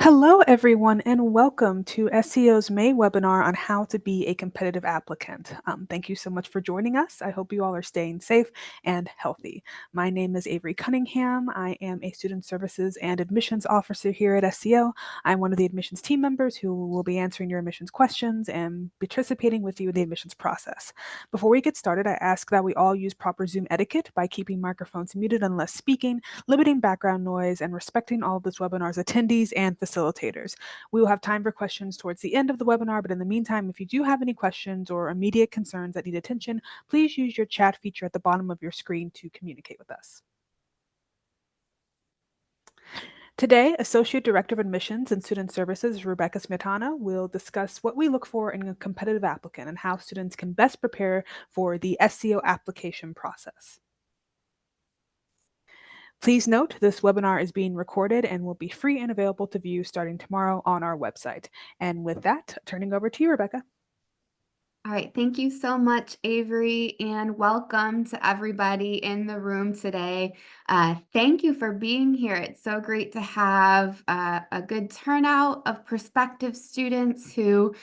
Hello, everyone, and welcome to SEO's May webinar on how to be a competitive applicant. Thank you so much for joining us. I hope you all are staying safe and healthy. My name is Avery Cunningham. I am a Student Services and Admissions Officer here at SEO. I'm one of the admissions team members who will be answering your admissions questions and participating with you in the admissions process. Before we get started, I ask that we all use proper Zoom etiquette by keeping microphones muted unless speaking, limiting background noise, and respecting all of this webinar's attendees and facilitators. We will have time for questions towards the end of the webinar, but in the meantime, if you do have any questions or immediate concerns that need attention, please use your chat feature at the bottom of your screen to communicate with us. Today, Associate Director of Admissions and Student Services Rebecca Smetana will discuss what we look for in a competitive applicant and how students can best prepare for the SEO application process. Please note this webinar is being recorded and will be free and available to view starting tomorrow on our website. And with that, turning over to you, Rebecca. All right, thank you so much, Avery, and welcome to everybody in the room today. Thank you for being here. It's so great to have a good turnout of prospective students who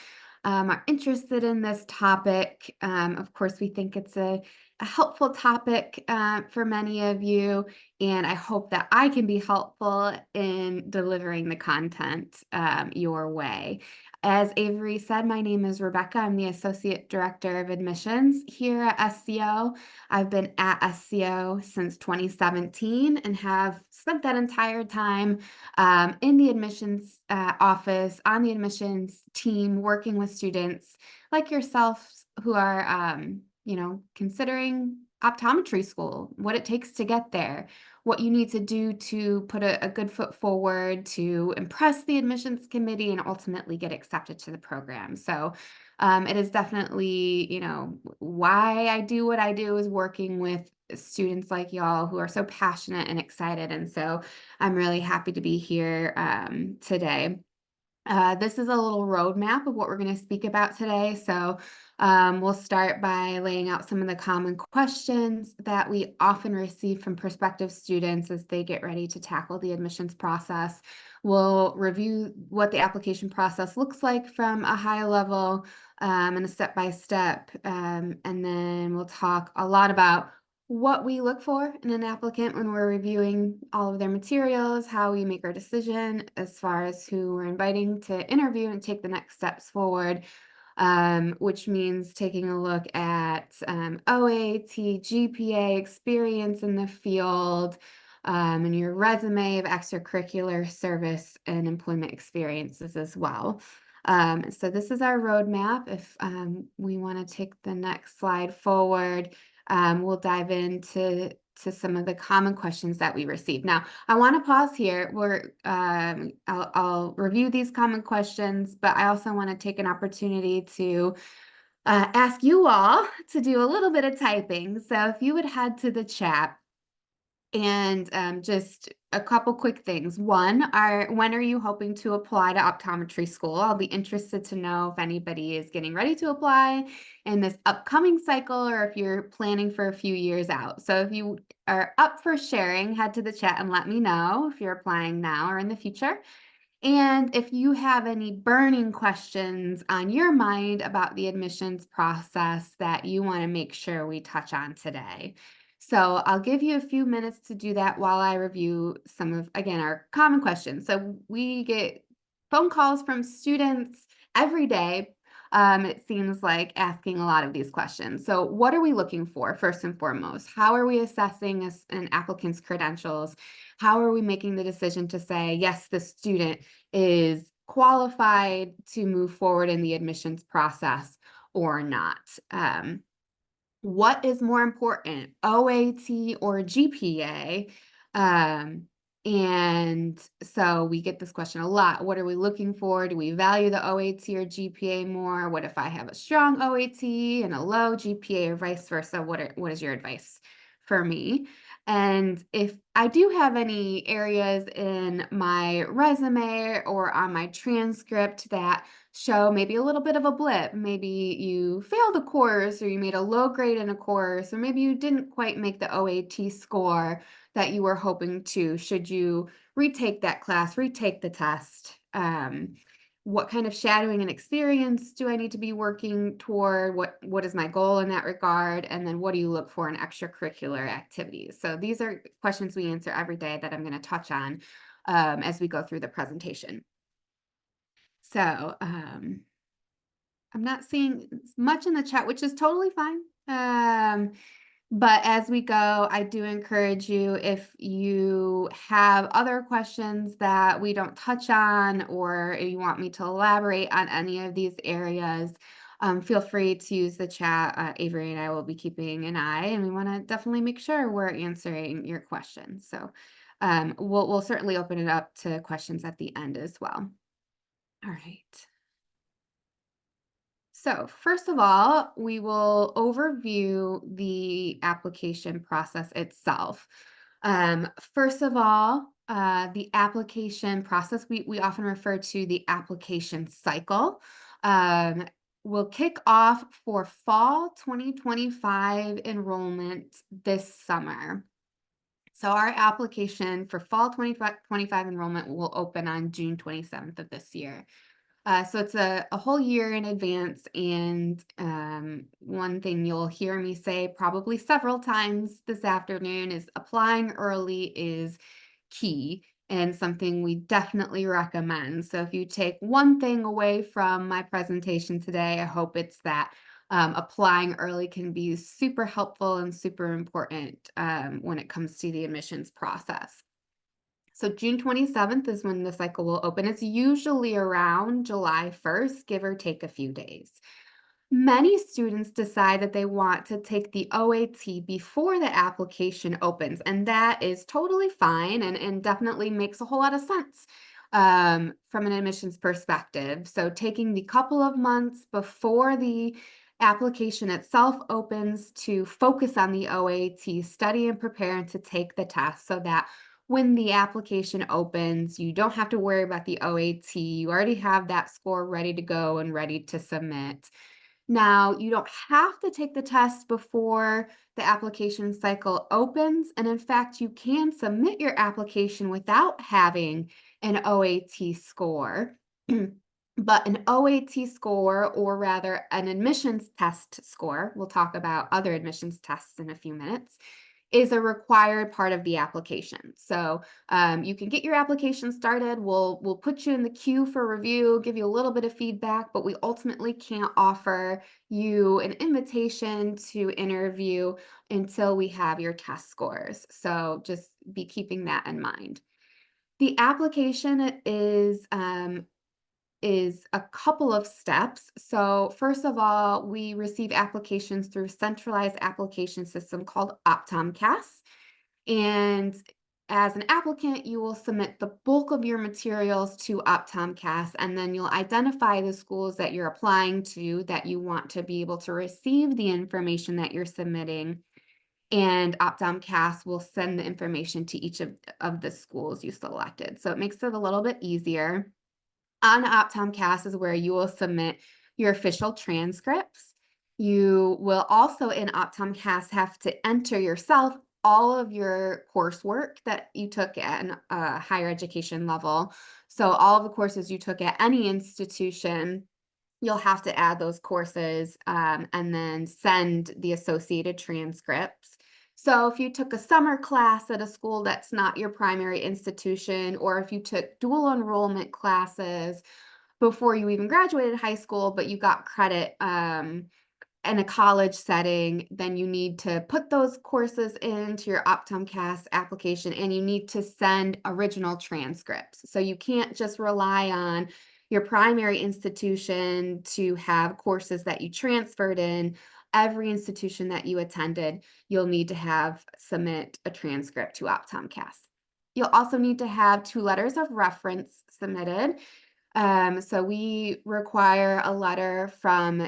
are interested in this topic. Of course, we think it's a helpful topic for many of you, and I hope that I can be helpful in delivering the content your way. As Avery said, my name is Rebecca. I'm the Associate Director of Admissions here at SCO. I've been at SCO since 2017 and have spent that entire time in the admissions office, on the admissions team, working with students like yourselves who are, considering optometry school, what it takes to get there, what you need to do to put a good foot forward to impress the admissions committee and ultimately get accepted to the program. So it is definitely, why I do what I do is working with students like y'all who are so passionate and excited. And so I'm really happy to be here today. This is a little roadmap of what we're going to speak about today. So we'll start by laying out some of the common questions that we often receive from prospective students as they get ready to tackle the admissions process. We'll review what the application process looks like from a high level and a step-by-step. And then we'll talk a lot about what we look for in an applicant when we're reviewing all of their materials, how we make our decision as far as who we're inviting to interview and take the next steps forward, which means taking a look at OAT, GPA, experience in the field, and your resume of extracurricular service and employment experiences as well. So this is our roadmap. If we want to take the next slide forward, we'll dive into some of the common questions that we received. Now, I want to pause here. I'll review these common questions, but I also want to take an opportunity to ask you all to do a little bit of typing. So if you would head to the chat and just a couple quick things. When are you hoping to apply to optometry school? I'll be interested to know if anybody is getting ready to apply in this upcoming cycle or if you're planning for a few years out. So if you are up for sharing, head to the chat and let me know if you're applying now or in the future. And if you have any burning questions on your mind about the admissions process that you want to make sure we touch on today. So I'll give you a few minutes to do that while I review some of, again, our common questions. So we get phone calls from students every day. It seems like asking a lot of these questions. So what are we looking for first and foremost? How are we assessing an applicant's credentials? How are we making the decision to say, yes, the student is qualified to move forward in the admissions process or not? What is more important, OAT or GPA? And so we get this question a lot. What are we looking for? Do we value the OAT or GPA more? What if I have a strong OAT and a low GPA or vice versa? What is your advice for me? And if I do have any areas in my resume or on my transcript that show maybe a little bit of a blip, maybe you failed a course or you made a low grade in a course, or maybe you didn't quite make the OAT score that you were hoping to, should you retake that class, retake the test, What kind of shadowing and experience do I need to be working toward? What is my goal in that regard? And then what do you look for in extracurricular activities? So these are questions we answer every day that I'm going to touch on as we go through the presentation. So I'm not seeing much in the chat, which is totally fine. But as we go, I do encourage you, if you have other questions that we don't touch on, or if you want me to elaborate on any of these areas, feel free to use the chat. Avery and I will be keeping an eye, and we want to definitely make sure we're answering your questions. So we'll certainly open it up to questions at the end as well. All right. So, first of all, we will overview the application process itself. First of all, the application process, we often refer to the application cycle, um, will kick off for fall 2025 enrollment this summer. So, our application for fall 2025 enrollment will open on June 27th of this year. So it's a whole year in advance. And one thing you'll hear me say probably several times this afternoon is applying early is key and something we definitely recommend. So if you take one thing away from my presentation today, I hope it's that applying early can be super helpful and super important when it comes to the admissions process. So June 27th is when the cycle will open. It's usually around July 1st, give or take a few days. Many students decide that they want to take the OAT before the application opens, and that is totally fine and definitely makes a whole lot of sense from an admissions perspective. So, taking the couple of months before the application itself opens to focus on the OAT, study and prepare, and to take the test so that when the application opens, you don't have to worry about the OAT. You already have that score ready to go and ready to submit. Now, you don't have to take the test before the application cycle opens. And in fact, you can submit your application without having an OAT score. But an OAT score, or rather an admissions test score, we'll talk about other admissions tests in a few minutes, is a required part of the application. So you can get your application started. We'll put you in the queue for review, give you a little bit of feedback, but we ultimately can't offer you an invitation to interview until we have your test scores. So just be keeping that in mind. The application is a couple of steps. So first of all, we receive applications through centralized application system called OptomCAS. And as an applicant, you will submit the bulk of your materials to OptomCAS, and then you'll identify the schools that you're applying to that you want to be able to receive the information that you're submitting. And OptomCAS will send the information to each of the schools you selected. So it makes it a little bit easier. On OptomCAS is where you will submit your official transcripts. You will also in OptomCAS have to enter yourself all of your coursework that you took at a higher education level. So all of the courses you took at any institution, you'll have to add those courses and then send the associated transcripts. So if you took a summer class at a school that's not your primary institution, or if you took dual enrollment classes before you even graduated high school, but you got credit in a college setting, then you need to put those courses into your OptomCAS application, and you need to send original transcripts. So you can't just rely on your primary institution to have courses that you transferred in. Every institution that you attended, you'll need to have submit a transcript to OptomCAS. You'll also need to have 2 letters of reference submitted. So we require a letter from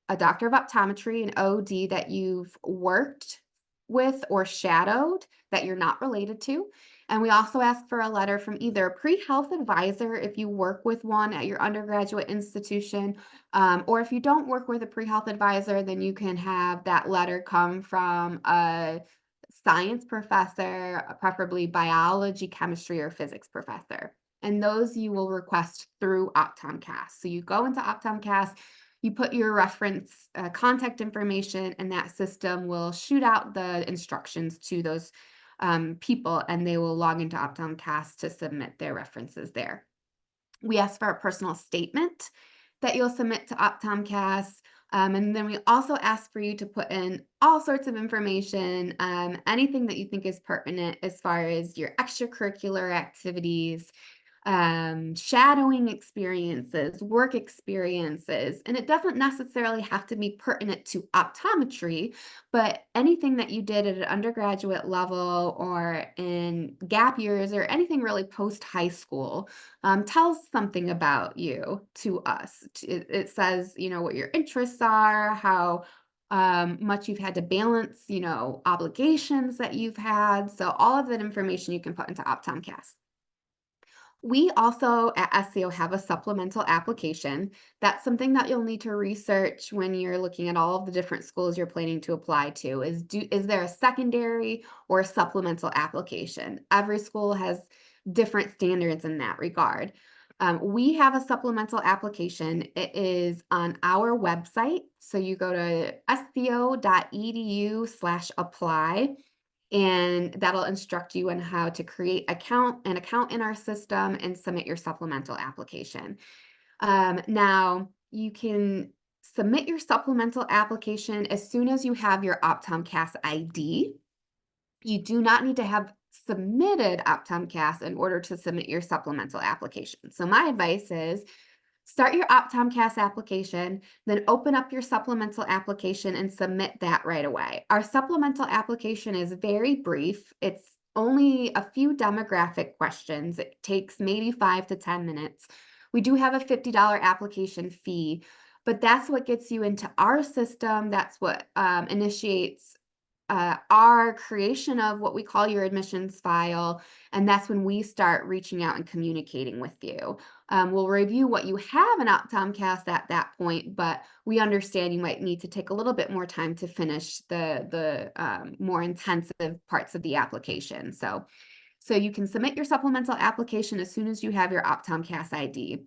a doctor of optometry, an OD that you've worked with or shadowed that you're not related to. And we also ask for a letter from either a pre-health advisor if you work with one at your undergraduate institution, or if you don't work with a pre-health advisor, then you can have that letter come from a science professor, preferably biology, chemistry, or physics professor. and those you will request through OptomCast. So you go into OptomCast, you put your reference contact information, and that system will shoot out the instructions to those people, and they will log into OptomCast to submit their references there. We ask for a personal statement that you'll submit to OptomCast. And then we also ask for you to put in all sorts of information, anything that you think is pertinent as far as your extracurricular activities, shadowing experiences, work experiences, and it doesn't necessarily have to be pertinent to optometry, but anything that you did at an undergraduate level or in gap years or anything really post high school tells something about you to us. It says, what your interests are, how much you've had to balance, obligations that you've had. So all of that information you can put into OptomCast. We also at SEO have a supplemental application. That's something that you'll need to research when you're looking at all of the different schools you're planning to apply to. Is there a secondary or a supplemental application? Every school has different standards in that regard. We have a supplemental application. It is on our website. So you go to sco.edu/apply, and that'll instruct you on how to create an account in our system and submit your supplemental application. Now, you can submit your supplemental application as soon as you have your OptomCast ID. You do not need to have submitted OptomCast in order to submit your supplemental application. So my advice is start your OptomCast application, then open up your supplemental application and submit that right away. Our supplemental application is very brief. It's only a few demographic questions. It takes maybe 5 to 10 minutes. We do have a $50 application fee, but that's what gets you into our system. That's what initiates our creation of what we call your admissions file, and that's when we start reaching out and communicating with you. We'll review what you have in OptomCast at that point, but we understand you might need to take a little bit more time to finish the more intensive parts of the application. So you can submit your supplemental application as soon as you have your OptomCast ID.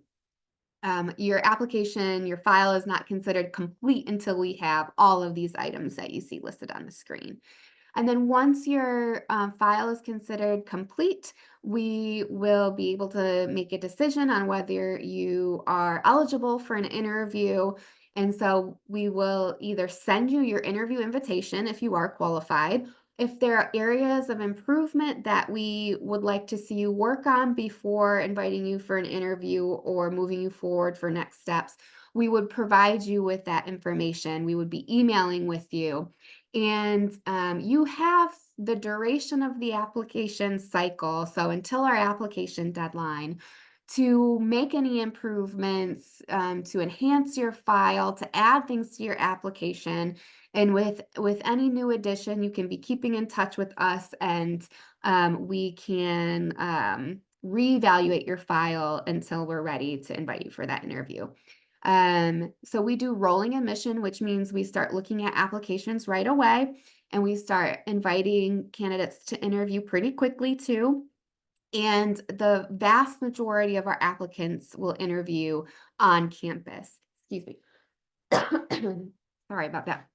Your application, your file is not considered complete until we have all of these items that you see listed on the screen. And then once your file is considered complete, we will be able to make a decision on whether you are eligible for an interview. And so we will either send you your interview invitation if you are qualified. If there are areas of improvement that we would like to see you work on before inviting you for an interview or moving you forward for next steps, we would provide you with that information. We would be emailing with you. And you have the duration of the application cycle, so until our application deadline, to make any improvements, to enhance your file, to add things to your application. And with any new addition, you can be keeping in touch with us, and we can reevaluate your file until we're ready to invite you for that interview. So we do rolling admission, which means we start looking at applications right away, and we start inviting candidates to interview pretty quickly too. And the vast majority of our applicants will interview on campus. Excuse me. Sorry about that.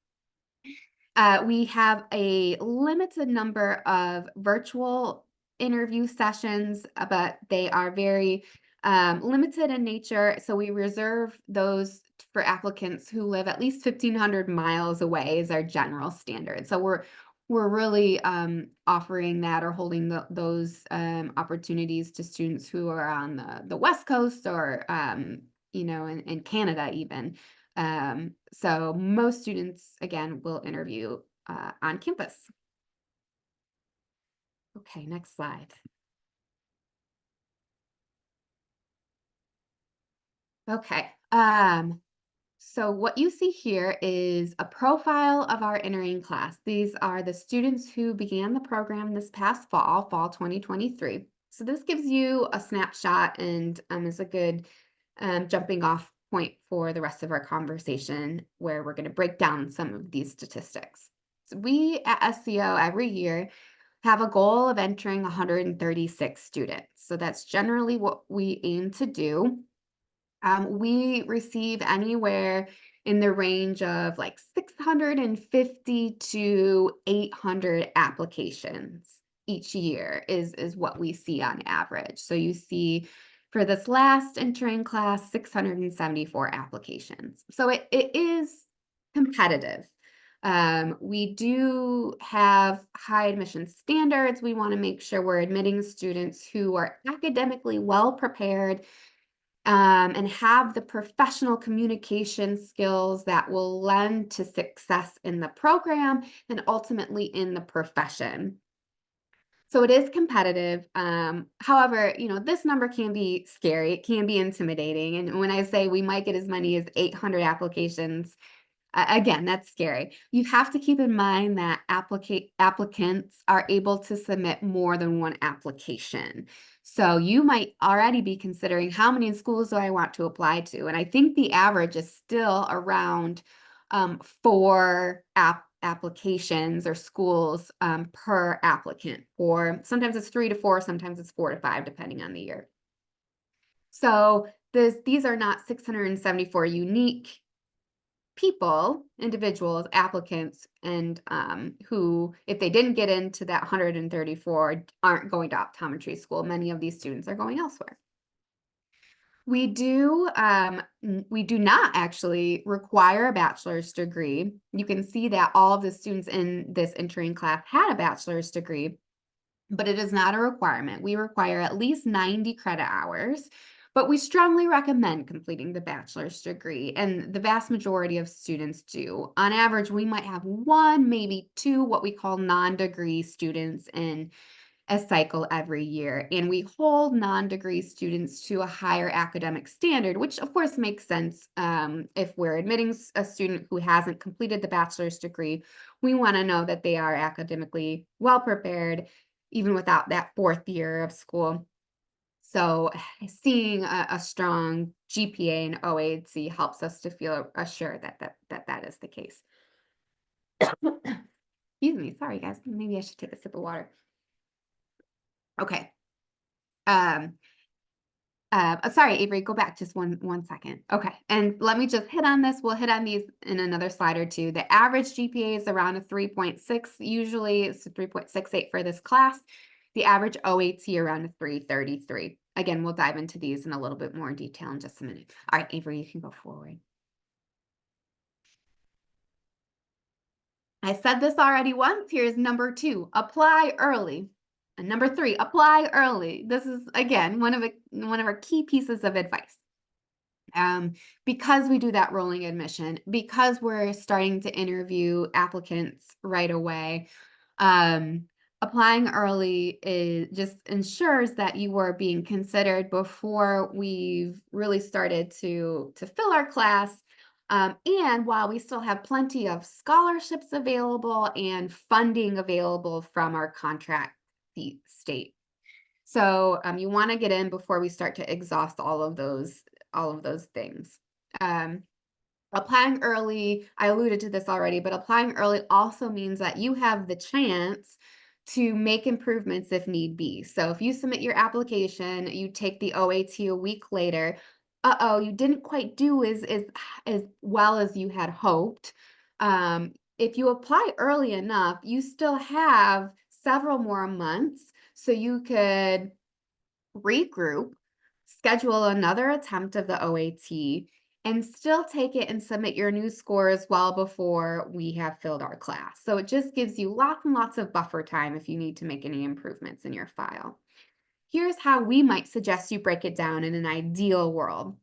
We have a limited number of virtual interview sessions, but they are very limited in nature. So we reserve those for applicants who live at least 1,500 miles away is our general standard. So we're really offering that or holding those opportunities to students who are on the West Coast or in Canada even. So most students, again, will interview on campus. Okay, next slide. Okay, so what you see here is a profile of our entering class. These are the students who began the program this past fall 2023. So this gives you a snapshot and is a good jumping off point for the rest of our conversation, where we're going to break down some of these statistics. So we at SEO every year have a goal of entering 136 students. So that's generally what we aim to do. We receive anywhere in the range of like 650 to 800 applications each year is what we see on average. So you see for this last entering class, 674 applications. So it is competitive. We do have high admission standards. We want to make sure we're admitting students who are academically well prepared, and have the professional communication skills that will lend to success in the program and ultimately in the profession. So it is competitive. However, this number can be scary. It can be intimidating. And when I say we might get as many as 800 applications, again, that's scary. You have to keep in mind that applicants are able to submit more than one application. So you might already be considering, how many schools do I want to apply to? And I think the average is still around 4 applications or schools per applicant. Or sometimes it's 3 to 4, sometimes it's 4 to 5, depending on the year. So these are not 674 unique individuals, applicants, and who, if they didn't get into that 134, aren't going to optometry school. Many of these students are going elsewhere. We do not actually require a bachelor's degree. You can see that all of the students in this entering class had a bachelor's degree, but it is not a requirement. We require at least 90 credit hours, but we strongly recommend completing the bachelor's degree, and the vast majority of students do. On average, we might have 1, maybe 2, what we call non-degree students in a cycle every year, and we hold non-degree students to a higher academic standard, which of course makes sense. If we're admitting a student who hasn't completed the bachelor's degree, we want to know that they are academically well prepared, even without that 4th year of school. So seeing a strong GPA and OAC helps us to feel assured that is the case. Excuse me, sorry guys, maybe I should take a sip of water. Okay. Um, Sorry, Avery, go back just one second. Okay, and let me just hit on this. We'll hit on these in another slide or two. The average GPA is around a 3.6. Usually it's a 3.68 for this class. The average OAT around a 333. Again, we'll dive into these in a little bit more detail in just a minute. All right, Avery, you can go forward. I said this already once. Here's number 2, apply early. And number 3, apply early. This is, again, one of our key pieces of advice. Because we do that rolling admission, because we're starting to interview applicants right away, applying early just ensures that you are being considered before we've really started to fill our class. And while we still have plenty of scholarships available and funding available from our contract state. So you want to get in before we start to exhaust all of those things. Um, Applying early, I alluded to this already, but applying early also means that you have the chance to make improvements if need be. So if you submit your application, you take the OAT a week later, you didn't quite do as well as you had hoped. If you apply early enough, you still have several more months, so you could regroup, schedule another attempt of the OAT, and still take it and submit your new scores well before we have filled our class. So it just gives you lots and lots of buffer time if you need to make any improvements in your file. Here's how we might suggest you break it down in an ideal world.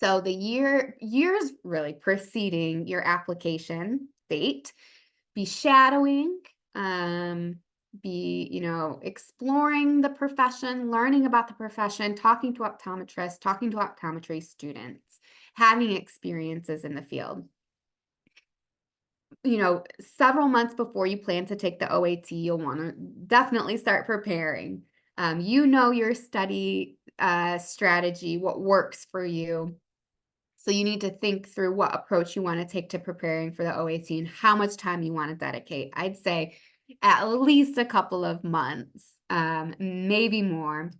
So the years really preceding your application date, be shadowing, be exploring the profession, learning about the profession, talking to optometrists, talking to optometry students, having experiences in the field. Several months before you plan to take the OAT, you'll want to definitely start preparing. Your study strategy, what works for you. So you need to think through what approach you want to take to preparing for the OAT and how much time you want to dedicate. I'd say at least a couple of months, maybe more.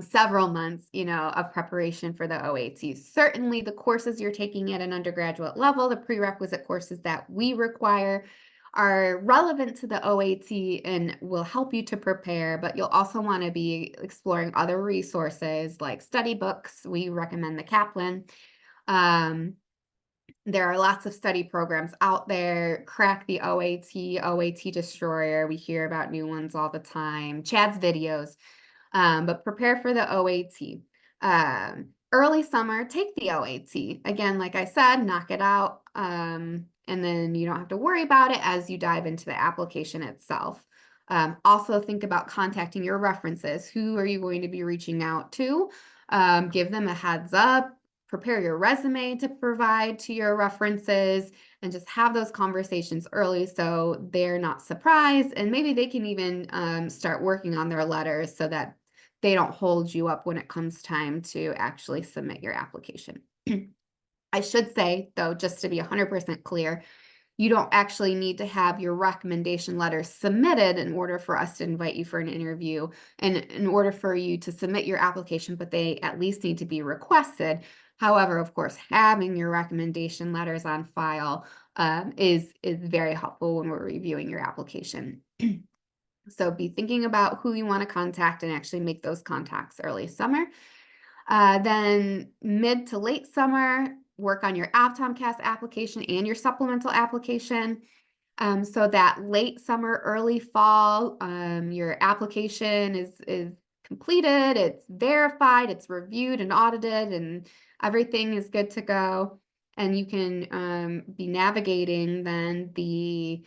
Several months, of preparation for the OAT. Certainly, the courses you're taking at an undergraduate level, the prerequisite courses that we require, are relevant to the OAT and will help you to prepare, but you'll also want to be exploring other resources like study books. We recommend the Kaplan. Um, there are lots of study programs out there. Crack the OAT, OAT Destroyer. We hear about new ones all the time. Chad's videos, but prepare for the OAT. Early summer, take the OAT. Again, like I said, knock it out, and then you don't have to worry about it as you dive into the application itself. Also, think about contacting your references. Who are you going to be reaching out to? Give them a heads up. Prepare your resume to provide to your references, and just have those conversations early so they're not surprised, and maybe they can even start working on their letters so that they don't hold you up when it comes time to actually submit your application. I should say, though, just to be 100% clear, you don't actually need to have your recommendation letter submitted in order for us to invite you for an interview and in order for you to submit your application, but they at least need to be requested. However, of course, having your recommendation letters on file is very helpful when we're reviewing your application. So be thinking about who you want to contact and actually make those contacts early summer. Then mid to late summer, work on your AppTomcast application and your supplemental application. So that late summer, early fall, your application is completed, it's verified, it's reviewed and audited, and everything is good to go. And you can be navigating then the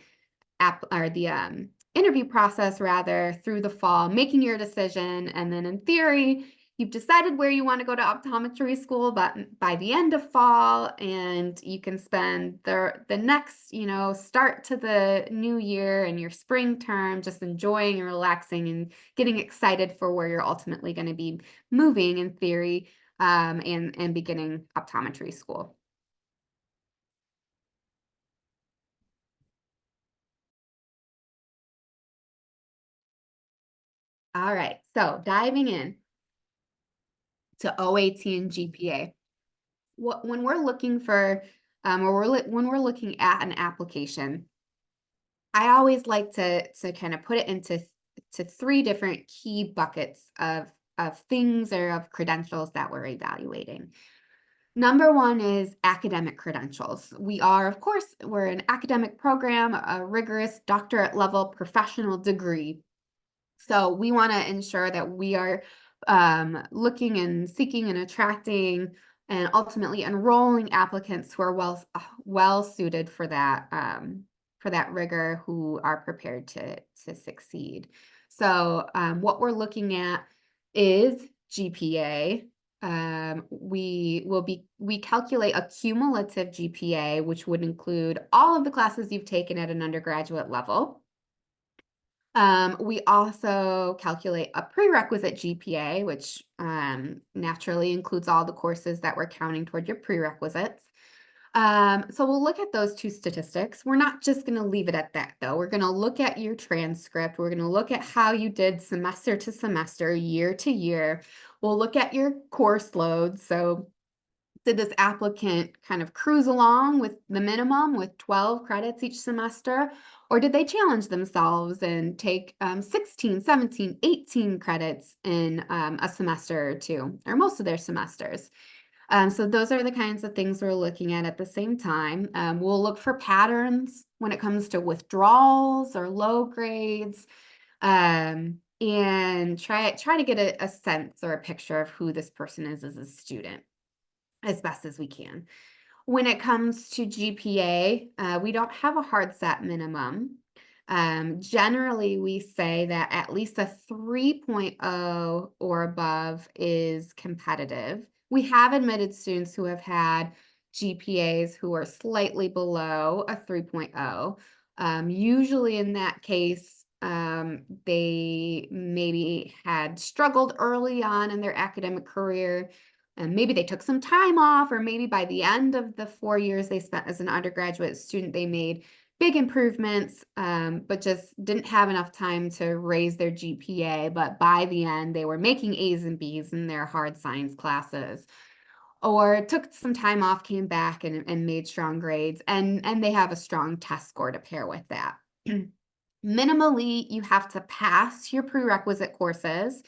interview process rather through the fall, making your decision. And then in theory, you've decided where you want to go to optometry school, but by the end of fall, and you can spend the next, start to the new year and your spring term just enjoying and relaxing and getting excited for where you're ultimately going to be moving in theory, and beginning optometry school. All right, so diving in to OAT and GPA. When we're looking for, when we're looking at an application, I always like to kind of put it into to three different key buckets of things or of credentials that we're evaluating. Number one is academic credentials. Of course, we're an academic program, a rigorous doctorate level professional degree. So we want to ensure that we are looking and seeking and attracting and ultimately enrolling applicants who are well suited for that rigor, who are prepared to succeed. So what we're looking at is GPA. We calculate a cumulative GPA, which would include all of the classes you've taken at an undergraduate level. We also calculate a prerequisite GPA, which naturally includes all the courses that we're counting toward your prerequisites. So we'll look at those two statistics. We're not just going to leave it at that, though. We're going to look at your transcript. We're going to look at how you did semester to semester, year to year. We'll look at your course load. So did this applicant kind of cruise along with the minimum with 12 credits each semester? Or did they challenge themselves and take 16, 17, 18 credits in a semester or two, or most of their semesters? So those are the kinds of things we're looking at the same time. We'll look for patterns when it comes to withdrawals or low grades, and try to get a sense or a picture of who this person is as a student as best as we can. When it comes to GPA, we don't have a hard set minimum. Generally, we say that at least a 3.0 or above is competitive. We have admitted students who have had GPAs who are slightly below a 3.0. Usually in that case, they maybe had struggled early on in their academic career, and maybe they took some time off, or maybe by the end of the 4 years they spent as an undergraduate student, they made big improvements, but just didn't have enough time to raise their GPA. But by the end, they were making A's and B's in their hard science classes, or took some time off, came back and made strong grades, and they have a strong test score to pair with that. Minimally, you have to pass your prerequisite courses.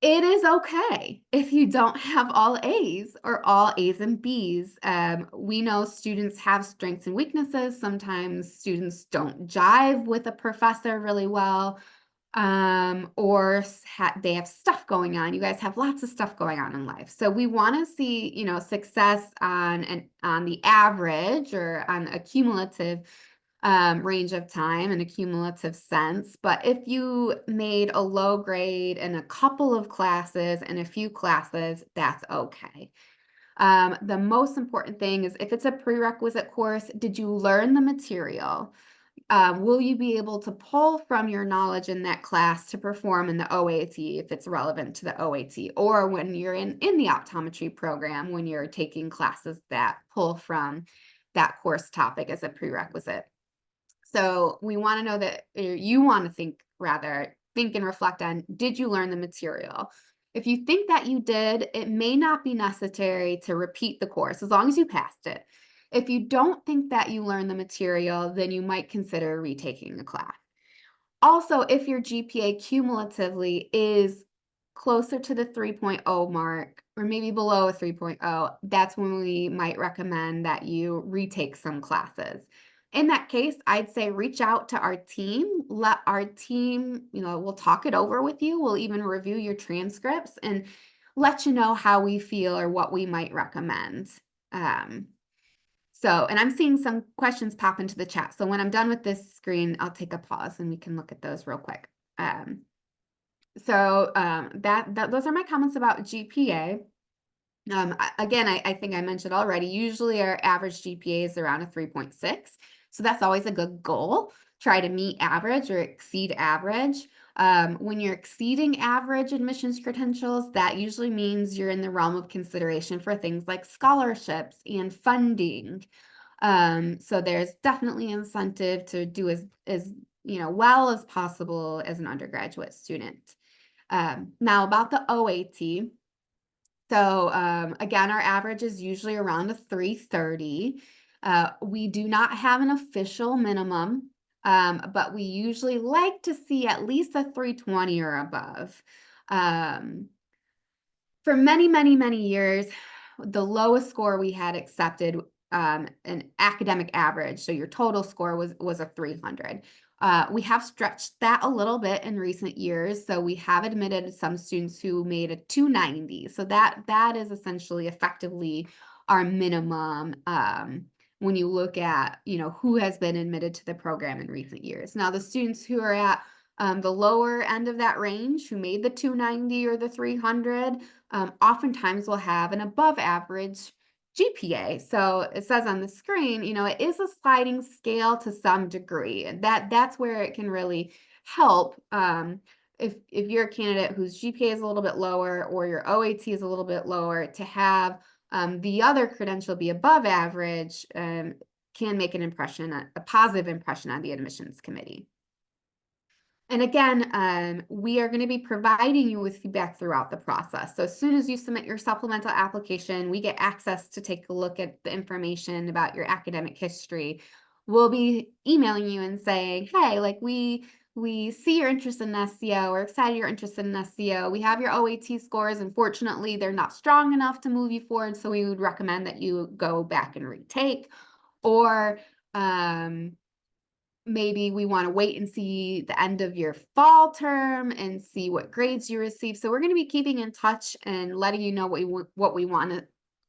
It is okay if you don't have all A's or all A's and B's. We know students have strengths and weaknesses. Sometimes students don't jive with a professor really well, or they have stuff going on. You guys have lots of stuff going on in life. So we want to see, success on the average or on a cumulative range of time in a cumulative sense. But if you made a low grade in a couple of classes and a few classes, that's okay. The most important thing is, if it's a prerequisite course, did you learn the material? Will you be able to pull from your knowledge in that class to perform in the OAT if it's relevant to the OAT, or when you're in the optometry program, when you're taking classes that pull from that course topic as a prerequisite? So we want to know that, or you want to think and reflect on, did you learn the material? If you think that you did, it may not be necessary to repeat the course as long as you passed it. If you don't think that you learned the material, then you might consider retaking the class. Also, if your GPA cumulatively is closer to the 3.0 mark, or maybe below a 3.0, that's when we might recommend that you retake some classes. In that case, I'd say reach out to our team. Let our team, we'll talk it over with you. We'll even review your transcripts and let you know how we feel or what we might recommend. Um, and I'm seeing some questions pop into the chat. So when I'm done with this screen, I'll take a pause and we can look at those real quick. Those are my comments about GPA. Again, I think I mentioned already, usually our average GPA is around a 3.6. So that's always a good goal. Try to meet average or exceed average. When you're exceeding average admissions credentials, that usually means you're in the realm of consideration for things like scholarships and funding. So there's definitely incentive to do as well as possible as an undergraduate student. Now about the OAT. So again, our average is usually around a 330. We do not have an official minimum, but we usually like to see at least a 320 or above. For many, many, many years, the lowest score we had accepted, an academic average, so your total score was a 300. We have stretched that a little bit in recent years, so we have admitted some students who made a 290. So that is essentially effectively our minimum, when you look at who has been admitted to the program in recent years. Now, the students who are at the lower end of that range, who made the 290 or the 300, oftentimes will have an above average GPA. So it says on the screen, it is a sliding scale to some degree, and that's where it can really help. If you're a candidate whose GPA is a little bit lower or your OAT is a little bit lower, to have the other credential be above average can make an impression, a positive impression on the admissions committee. And again, we are going to be providing you with feedback throughout the process. So as soon as you submit your supplemental application, we get access to take a look at the information about your academic history. We'll be emailing you and saying, hey, like we see you're interested in SEO. We're excited you're interested in SEO. We have your OAT scores. Unfortunately, they're not strong enough to move you forward. So we would recommend that you go back and retake. Or maybe we want to wait and see the end of your fall term and see what grades you receive. So we're going to be keeping in touch and letting you know what we want to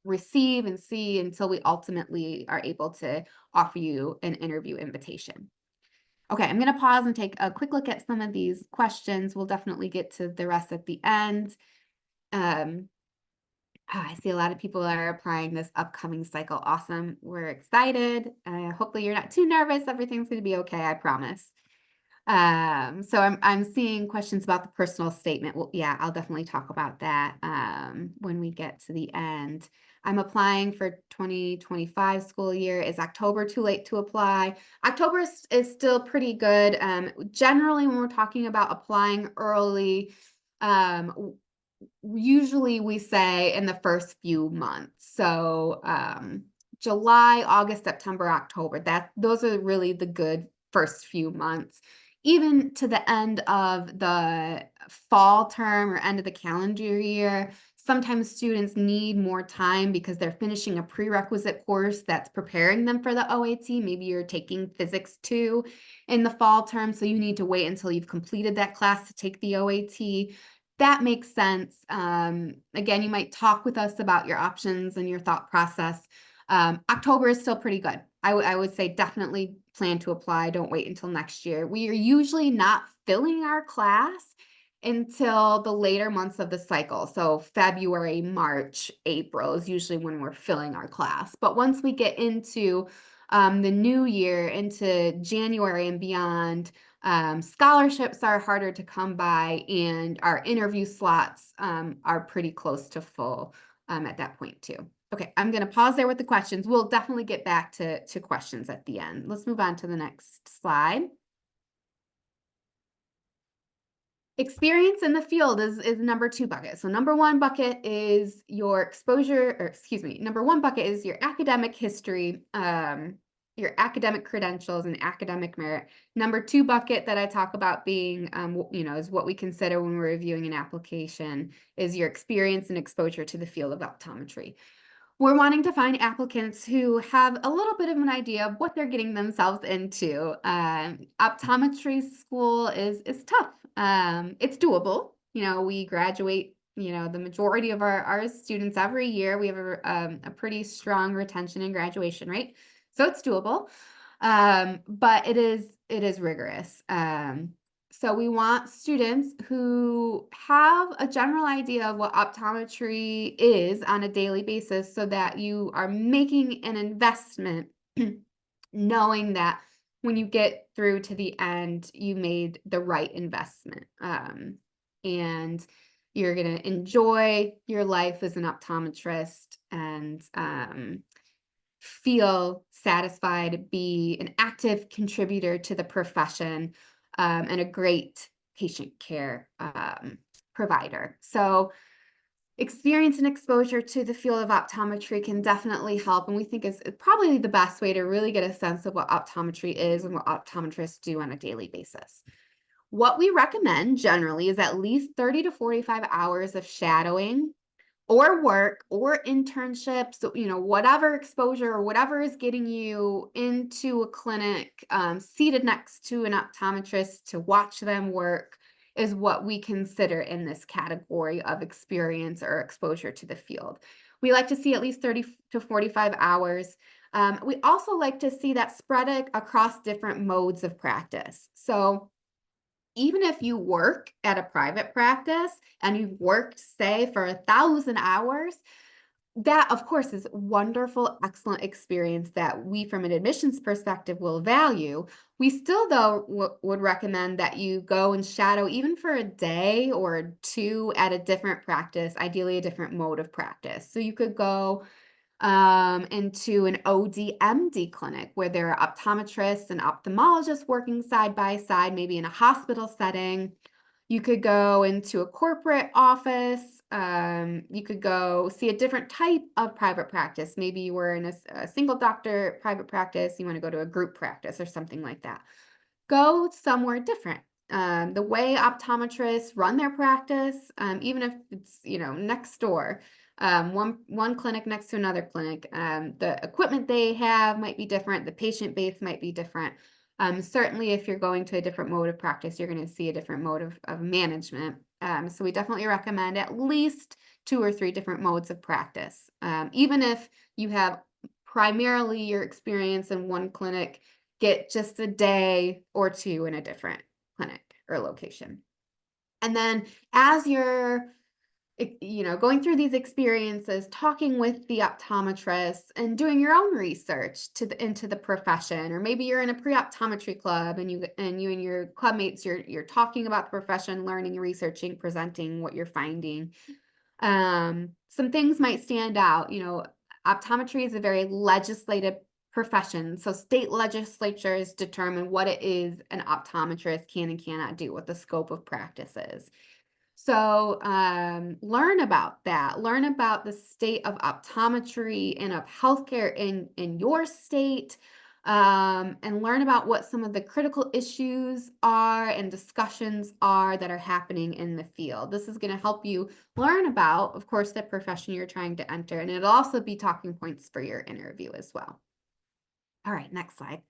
receive and see until we ultimately are able to offer you an interview invitation. Okay, I'm going to pause and take a quick look at some of these questions. We'll definitely get to the rest at the end. I see a lot of people are applying this upcoming cycle. Awesome. We're excited. Hopefully you're not too nervous. Everything's going to be okay. I promise. So I'm seeing questions about the personal statement. Well, yeah, I'll definitely talk about that when we get to the end. I'm applying for 2025 school year. Is October too late to apply? October is still pretty good. Generally, when we're talking about applying early, um, usually we say in the first few months. So July, August, September, October. Those are really the good first few months. Even to the end of the fall term or end of the calendar year, sometimes students need more time because they're finishing a prerequisite course that's preparing them for the OAT. Maybe you're taking Physics 2 in the fall term, so you need to wait until you've completed that class to take the OAT. That makes sense. Again, you might talk with us about your options and your thought process. October is still pretty good. I would say definitely plan to apply. Don't wait until next year. We are usually not filling our class until the later months of the cycle. So February, March, April is usually when we're filling our class. But once we get into the new year, into January and beyond, scholarships are harder to come by, and our interview slots are pretty close to full at that point too. Okay, I'm going to pause there with the questions. We'll definitely get back to questions at the end. Let's move on to the next slide. Experience in the field is number 2 bucket. So number 1 bucket is your exposure, or excuse me, number 1 bucket is your academic history, your academic credentials and academic merit. Number 2 bucket that I talk about being, is what we consider when we're reviewing an application is your experience and exposure to the field of optometry. We're wanting to find applicants who have a little bit of an idea of what they're getting themselves into. Optometry school is tough. It's doable. We graduate, the majority of our students every year. We have a pretty strong retention and graduation rate. So it's doable. But it is rigorous. So we want students who have a general idea of what optometry is on a daily basis so that you are making an investment knowing that when you get through to the end, you made the right investment. And you're going to enjoy your life as an optometrist and feel satisfied, be an active contributor to the profession, and a great patient care provider. So, experience and exposure to the field of optometry can definitely help, and we think is probably the best way to really get a sense of what optometry is and what optometrists do on a daily basis. What we recommend generally is at least 30 to 45 hours of shadowing or work or internship. So, whatever exposure or whatever is getting you into a clinic, seated next to an optometrist to watch them work is what we consider in this category of experience or exposure to the field. We like to see at least 30 to 45 hours. We also like to see that spread across different modes of practice. So, even if you work at a private practice and you've worked, say, for 1,000 hours, that, of course, is wonderful, excellent experience that we, from an admissions perspective, will value. We still, though, would recommend that you go and shadow even for a day or two at a different practice, ideally a different mode of practice. So you could go into an OD/MD clinic where there are optometrists and ophthalmologists working side by side, maybe in a hospital setting. You could go into a corporate office. You could go see a different type of private practice. Maybe you were in a single doctor private practice. You want to go to a group practice or something like that. Go somewhere different. The way optometrists run their practice, even if it's next door, one clinic next to another clinic, the equipment they have might be different. The patient base might be different. Certainly, if you're going to a different mode of practice, you're going to see a different mode of management. So we definitely recommend at least 2 or 3 different modes of practice. Even if you have primarily your experience in one clinic, get just a day or 2 in a different clinic or location. And then as you're going through these experiences, talking with the optometrist and doing your own research into the profession, or maybe you're in a pre-optometry club and you and your club mates, you're talking about the profession, learning, researching, presenting what you're finding. Some things might stand out. Optometry is a very legislative profession. So state legislatures determine what it is an optometrist can and cannot do, what the scope of practice is. So learn about that. Learn about the state of optometry and of healthcare in your state, and learn about what some of the critical issues are and discussions are that are happening in the field. This is going to help you learn about, of course, the profession you're trying to enter, and it'll also be talking points for your interview as well. All right, next slide.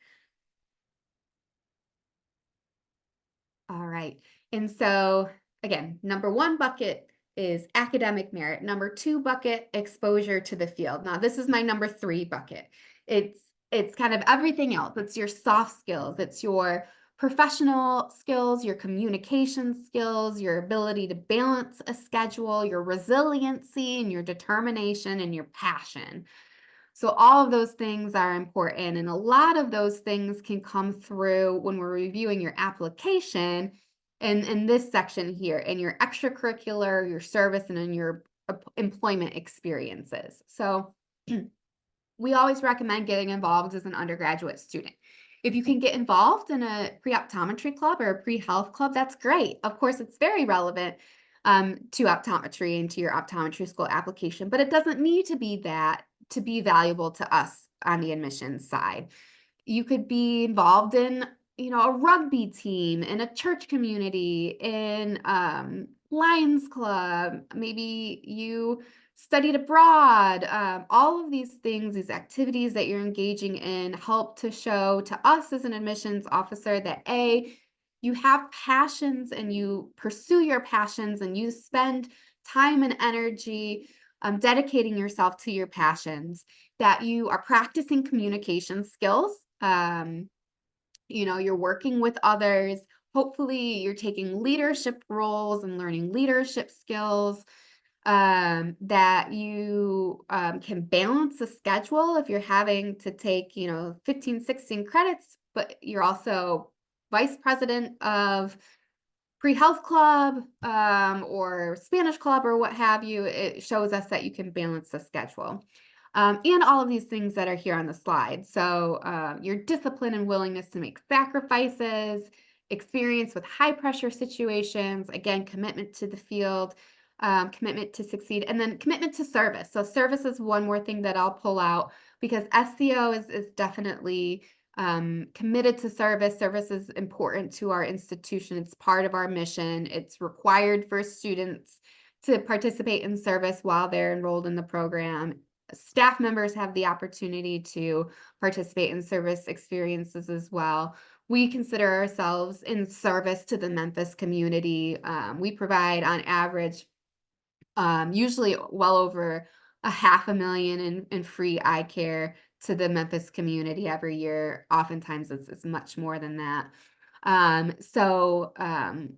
All right. And so again, number one bucket is academic merit. Number two bucket, exposure to the field. Now, this is my number three bucket. It's kind of everything else. It's your soft skills. It's your professional skills, your communication skills, your ability to balance a schedule, your resiliency and your determination and your passion. So all of those things are important, and a lot of those things can come through when we're reviewing your application and in this section here, in your extracurricular, your service, and in your employment experiences. So we always recommend getting involved as an undergraduate student. If you can get involved in a pre-optometry club or a pre-health club, that's great. Of course, it's very relevant to optometry and to your optometry school application, but it doesn't need to be that to be valuable to us on the admissions side. You could be involved in, a rugby team, in a church community, in Lions Club. Maybe you studied abroad. All of these things, these activities that you're engaging in help to show to us as an admissions officer that you have passions and you pursue your passions and you spend time and energy dedicating yourself to your passions, that you are practicing communication skills. You're working with others. Hopefully, you're taking leadership roles and learning leadership skills, that you can balance a schedule if you're having to take, 15, 16 credits, but you're also vice president of pre-health club or Spanish club or what have you. It shows us that you can balance the schedule. And all of these things that are here on the slide. So your discipline and willingness to make sacrifices, experience with high pressure situations, again, commitment to the field, commitment to succeed, and then commitment to service. So service is one more thing that I'll pull out because SCO is definitely committed to service. Service is important to our institution. It's part of our mission. It's required for students to participate in service while they're enrolled in the program. Staff members have the opportunity to participate in service experiences as well. We consider ourselves in service to the Memphis community. We provide on average usually well over $500,000 in free eye care to the Memphis community every year. Oftentimes it's much more than that.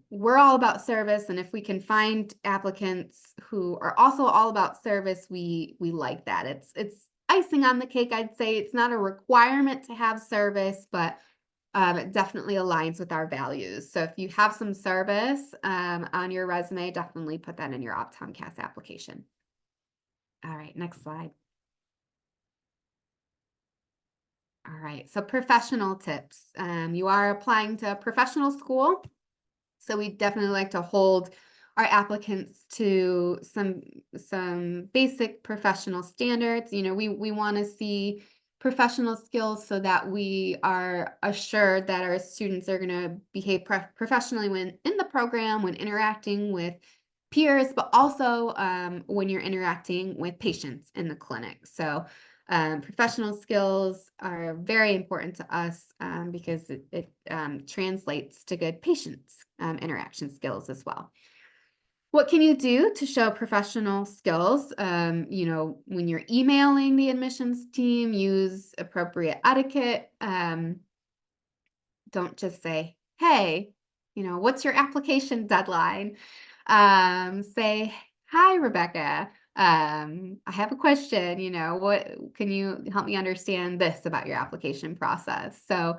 We're all about service, and if we can find applicants who are also all about service, we like that. It's icing on the cake, I'd say. It's not a requirement to have service, but it definitely aligns with our values. So if you have some service on your resume, definitely put that in your OptomCAS application. All right, next slide. All right, so professional tips. You are applying to a professional school, so we definitely like to hold our applicants to some basic professional standards. We want to see professional skills so that we are assured that our students are going to behave professionally when in the program, when interacting with peers, but also when you're interacting with patients in the clinic. So professional skills are very important to us because it translates to good patients interaction skills as well. What can you do to show professional skills? When you're emailing the admissions team, use appropriate etiquette. Don't just say, hey, what's your application deadline? Say, hi, Rebecca. I have a question. What can you help me understand this about your application process? So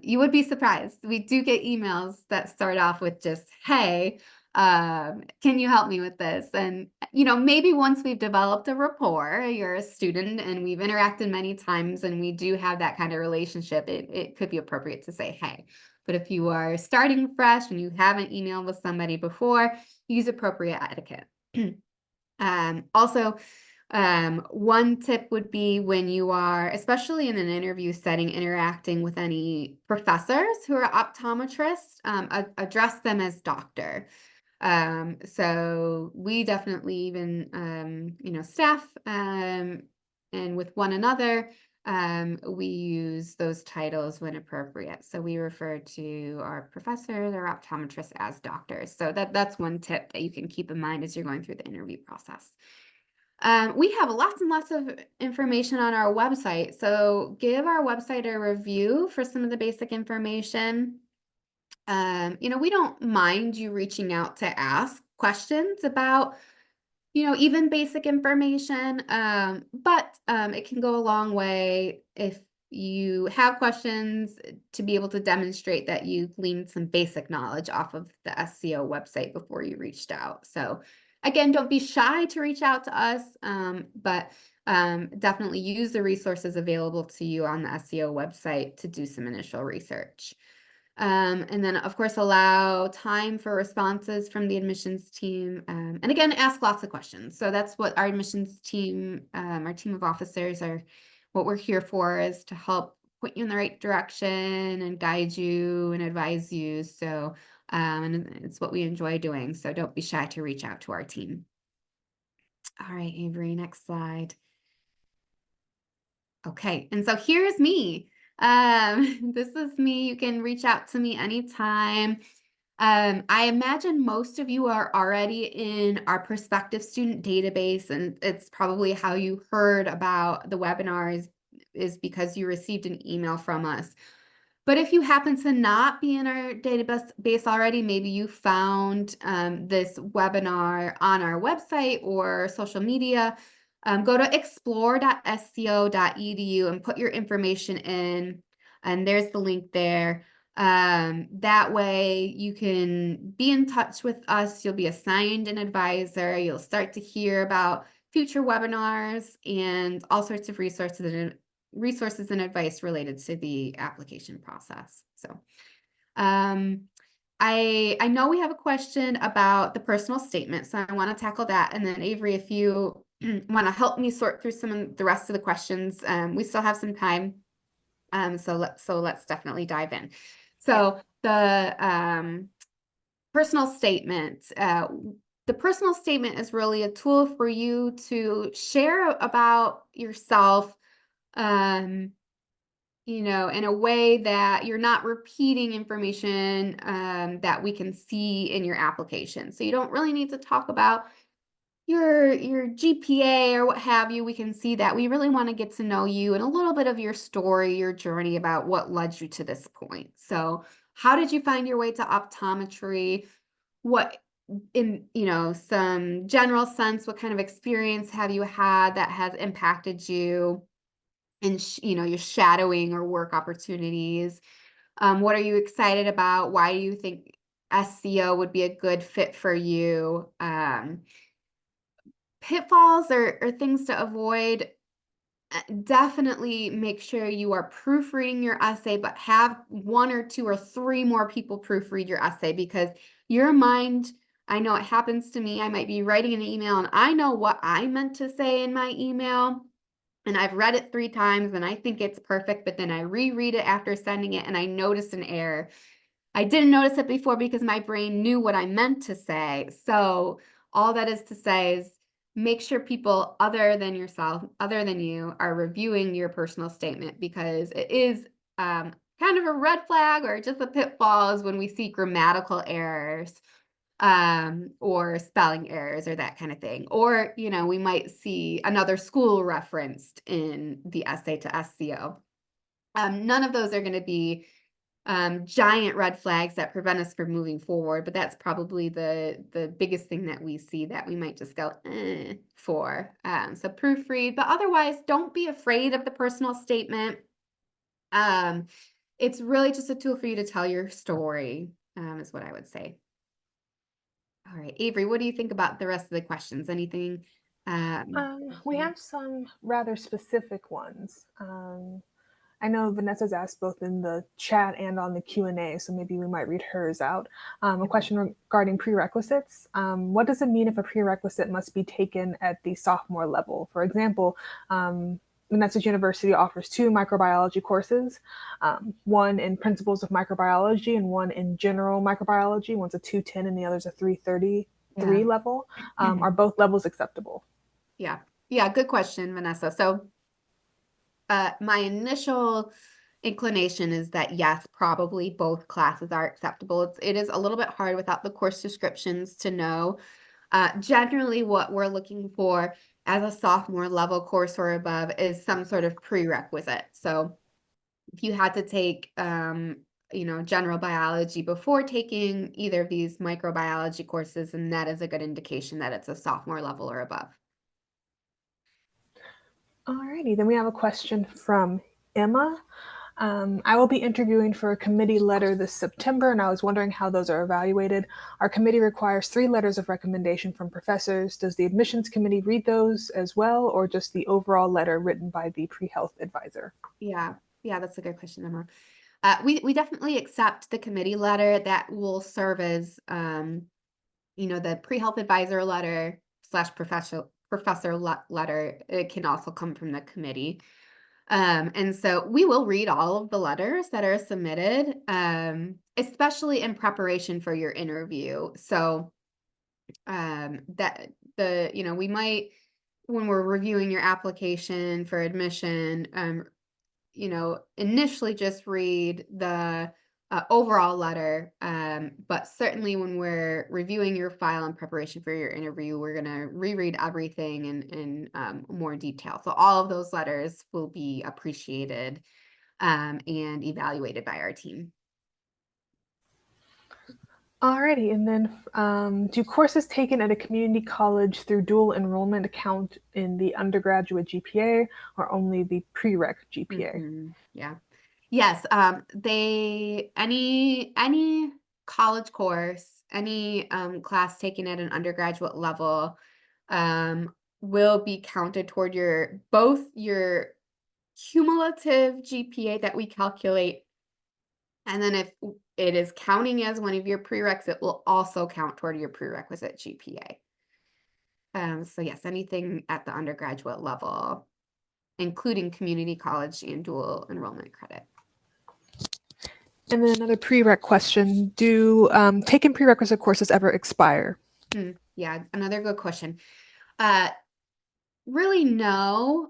you would be surprised. We do get emails that start off with just, hey, Can you help me with this? And, maybe once we've developed a rapport, you're a student and we've interacted many times and we do have that kind of relationship, it could be appropriate to say, hey. But if you are starting fresh and you haven't emailed with somebody before, use appropriate etiquette. Also, one tip would be when you are, especially in an interview setting, interacting with any professors who are optometrists, address them as doctor. So we definitely even, staff, and with one another, we use those titles when appropriate. So we refer to our professors or optometrists as doctors. So that's one tip that you can keep in mind as you're going through the interview process. We have lots and lots of information on our website. So give our website a review for some of the basic information. We don't mind you reaching out to ask questions about, even basic information. But it can go a long way if you have questions to be able to demonstrate that you gleaned some basic knowledge off of the SCO website before you reached out. So again, don't be shy to reach out to us, but definitely use the resources available to you on the SCO website to do some initial research. And then, of course, allow time for responses from the admissions team. And again, ask lots of questions. So that's what our admissions team, our team of officers are, what we're here for is to help point you in the right direction and guide you and advise you. So, and it's what we enjoy doing. So don't be shy to reach out to our team. All right, Avery, next slide. Okay, and so here's me. This is me. You can reach out to me anytime. I imagine most of you are already in our prospective student database, and it's probably how you heard about the webinars is because you received an email from us. But if you happen to not be in our database already, maybe you found this webinar on our website or social media, go to explore.sco.edu and put your information in, and there's the link there. That way you can be in touch with us. You'll be assigned an advisor. You'll start to hear about future webinars and all sorts of resources and advice related to the application process. So I know we have a question about the personal statement, so I want to tackle that. And then Avery, if you want to help me sort through some of the rest of the questions, we still have some time. So let's definitely dive in. So the personal statement. The personal statement is really a tool for you to share about yourself, in a way that you're not repeating information that we can see in your application. So you don't really need to talk about your GPA or what have you. We can see that. We really want to get to know you and a little bit of your story, your journey about what led you to this point. So how did you find your way to optometry? What in, some general sense, what kind of experience have you had that has impacted you in, your shadowing or work opportunities? What are you excited about? Why do you think SEO would be a good fit for you? Pitfalls or things to avoid. Definitely make sure you are proofreading your essay, but have one or two or three more people proofread your essay, because your mind, I know it happens to me. I might be writing an email and I know what I meant to say in my email, and I've read it 3 times and I think it's perfect, but then I reread it after sending it and I notice an error. I didn't notice it before because my brain knew what I meant to say. So all that is to say is make sure people other than yourself, other than you, are reviewing your personal statement, because it is kind of a red flag or just a pitfall is when we see grammatical errors, or spelling errors or that kind of thing. Or, we might see another school referenced in the essay to SEO. None of those are going to be giant red flags that prevent us from moving forward, but that's probably the biggest thing that we see that we might just go for. So proofread, but otherwise, don't be afraid of the personal statement. It's really just a tool for you to tell your story, is what I would say. All right, Avery, what do you think about the rest of the questions? Anything? We have some rather specific ones. I know Vanessa's asked both in the chat and on the Q&A, so maybe we might read hers out. A Okay. question regarding prerequisites. What does it mean if a prerequisite must be taken at the sophomore level? For example, Vanessa's university offers two microbiology courses, one in principles of microbiology and one in general microbiology. One's a 210 and the other's a 333 Yeah. level. Are both levels acceptable? Yeah. Yeah. Good question, Vanessa. So, my initial inclination is that yes, probably both classes are acceptable. It is a little bit hard without the course descriptions to know. Generally, what we're looking for as a sophomore level course or above is some sort of prerequisite. So, if you had to take, general biology before taking either of these microbiology courses, and that is a good indication that it's a sophomore level or above. Alrighty, then we have a question from Emma. I will be interviewing for a committee letter this September, and I was wondering how those are evaluated. Our committee requires 3 letters of recommendation from professors. Does the admissions committee read those as well, or just the overall letter written by the pre-health advisor? Yeah, yeah, that's a good question, Emma. We definitely accept the committee letter that will serve as, the pre-health advisor letter slash letter. It can also come from the committee. And so we will read all of the letters that are submitted, especially in preparation for your interview. So that we might, when we're reviewing your application for admission, initially just read the overall letter. But certainly when we're reviewing your file in preparation for your interview, we're going to reread everything in more detail. So all of those letters will be appreciated and evaluated by our team. Alrighty, and then do courses taken at a community college through dual enrollment count in the undergraduate GPA or only the prereq GPA? Yeah. Yes, they any college course, any class taken at an undergraduate level will be counted toward your both your cumulative GPA that we calculate, and then if it is counting as one of your prereqs, it will also count toward your prerequisite GPA. So yes, anything at the undergraduate level, including community college and dual enrollment credit. And then another prereq question. Do taken prerequisite courses ever expire? Yeah, another good question. Uh, Really, no.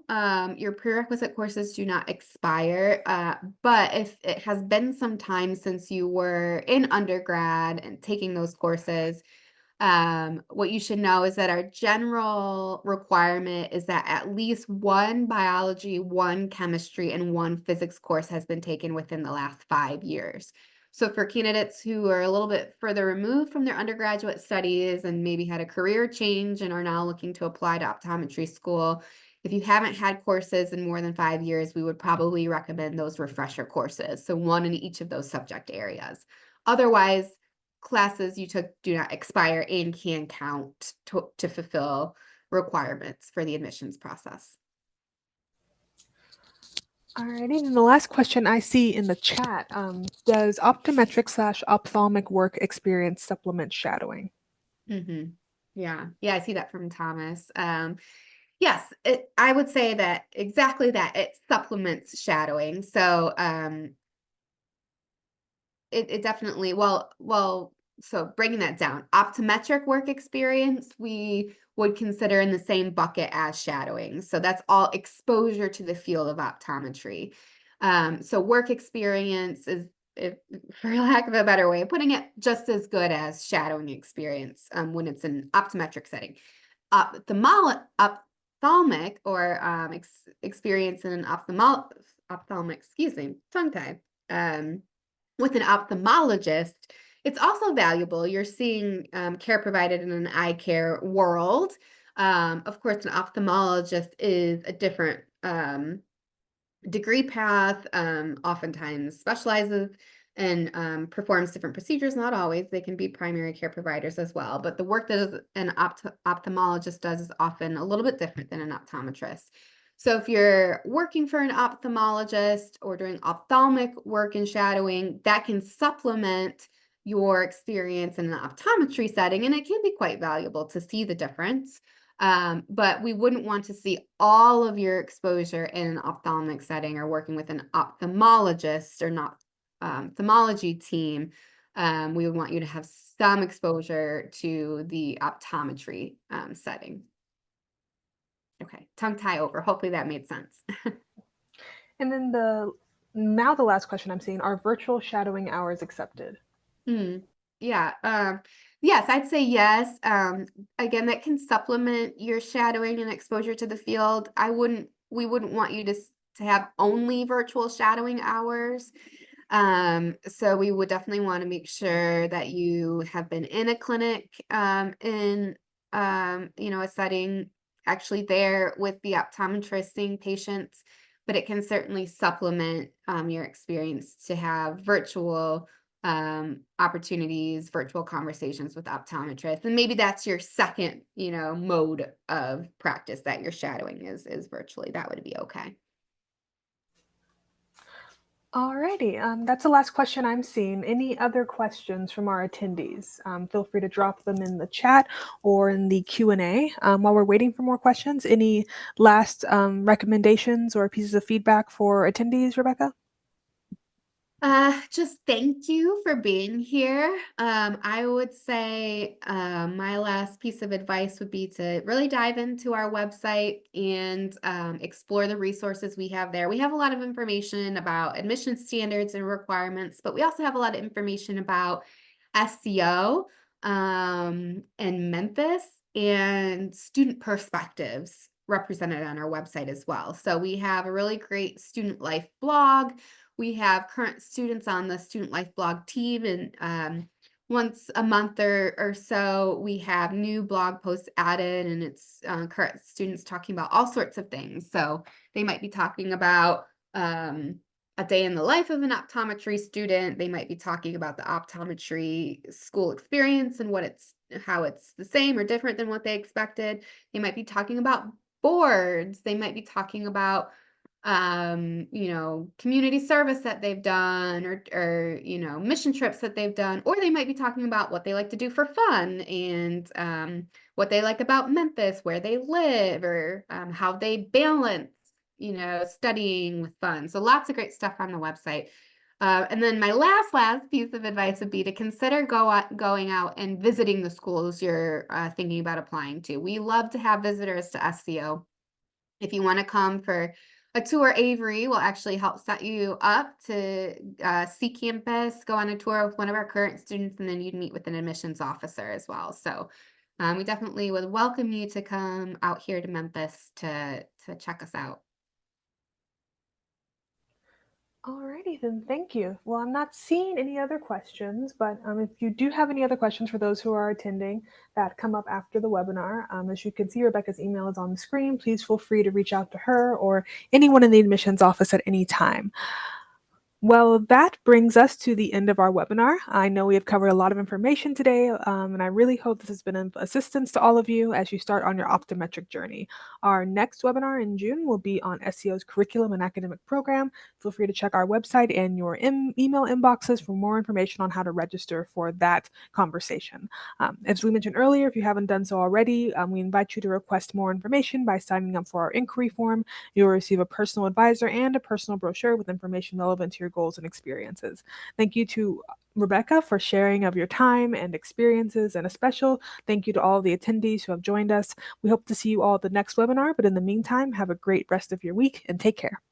Your prerequisite courses do not expire. But if it has been some time since you were in undergrad and taking those courses, what you should know is that our general requirement is that at least one biology, one chemistry, and one physics course has been taken within the last 5 years. So for candidates who are a little bit further removed from their undergraduate studies and maybe had a career change and are now looking to apply to optometry school, if you haven't had courses in more than 5 years, we would probably recommend those refresher courses. So one in each of those subject areas. Otherwise, classes you took do not expire and can count to fulfill requirements for the admissions process. Alrighty, and the last question I see in the chat, does optometric slash ophthalmic work experience supplement shadowing? Yeah, yeah, I see that from Thomas. Yes, I would say that exactly that. It supplements shadowing. So it definitely so breaking that down, optometric work experience, we would consider in the same bucket as shadowing. So that's all exposure to the field of optometry. So work experience is, if, for lack of a better way of putting it, just as good as shadowing experience when it's an optometric setting. Ophthalmic or experience in an ophthalmic, excuse me, tongue tie. With an ophthalmologist, it's also valuable. You're seeing care provided in an eye care world. Of course, an ophthalmologist is a different, degree path, oftentimes specializes and performs different procedures. Not always, they can be primary care providers as well. But the work that an ophthalmologist does is often a little bit different than an optometrist. So if you're working for an ophthalmologist or doing ophthalmic work and shadowing, that can supplement your experience in an optometry setting, and it can be quite valuable to see the difference. But we wouldn't want to see all of your exposure in an ophthalmic setting or working with an ophthalmologist or not ophthalmology team. We would want you to have some exposure to the optometry setting. Okay, tongue tie over. Hopefully that made sense. And then the last question I'm seeing, are virtual shadowing hours accepted? Mm, yeah. Yes, I'd say yes. Again, that can supplement your shadowing and exposure to the field. We wouldn't want you to have only virtual shadowing hours. So we would definitely want to make sure that you have been in a clinic, in, a setting actually there with the optometrist seeing patients, but it can certainly supplement, your experience to have virtual, opportunities, virtual conversations with optometrists. And maybe that's your second, mode of practice that you're shadowing is virtually. That would be okay. Alrighty, that's the last question I'm seeing. Any other questions from our attendees? Feel free to drop them in the chat or in the Q&A. While we're waiting for more questions, any last recommendations or pieces of feedback for attendees, Rebecca? Just thank you for being here. I would say my last piece of advice would be to really dive into our website and explore the resources we have there. We have a lot of information about admission standards and requirements, but we also have a lot of information about SEO and Memphis and student perspectives represented on our website as well. So we have a really great student life blog. We have current students on the student life blog team, and once a month or so, we have new blog posts added, and it's current students talking about all sorts of things. So they might be talking about a day in the life of an optometry student. They might be talking about the optometry school experience and how it's the same or different than what they expected. They might be talking about boards. They might be talking about community service that they've done or mission trips that they've done, or they might be talking about what they like to do for fun and what they like about Memphis, where they live, or how they balance, studying with fun. So lots of great stuff on the website. And then my last piece of advice would be to consider going out and visiting the schools you're thinking about applying to. We love to have visitors to SCO. If you want to come for a tour, Avery will actually help set you up to see campus, go on a tour with one of our current students, and then you'd meet with an admissions officer as well. So we definitely would welcome you to come out here to Memphis to check us out. Alrighty, then thank you. Well, I'm not seeing any other questions, but if you do have any other questions for those who are attending that come up after the webinar, as you can see, Rebecca's email is on the screen. Please feel free to reach out to her or anyone in the admissions office at any time. Well, that brings us to the end of our webinar. I know we have covered a lot of information today, and I really hope this has been of assistance to all of you as you start on your optometric journey. Our next webinar in June will be on SEO's curriculum and academic program. Feel free to check our website and your email inboxes for more information on how to register for that conversation. As we mentioned earlier, if you haven't done so already, we invite you to request more information by signing up for our inquiry form. You'll receive a personal advisor and a personal brochure with information relevant to your goals and experiences. Thank you to Rebecca for sharing of your time and experiences, and a special thank you to all the attendees who have joined us. We hope to see you all at the next webinar, but in the meantime, have a great rest of your week and take care.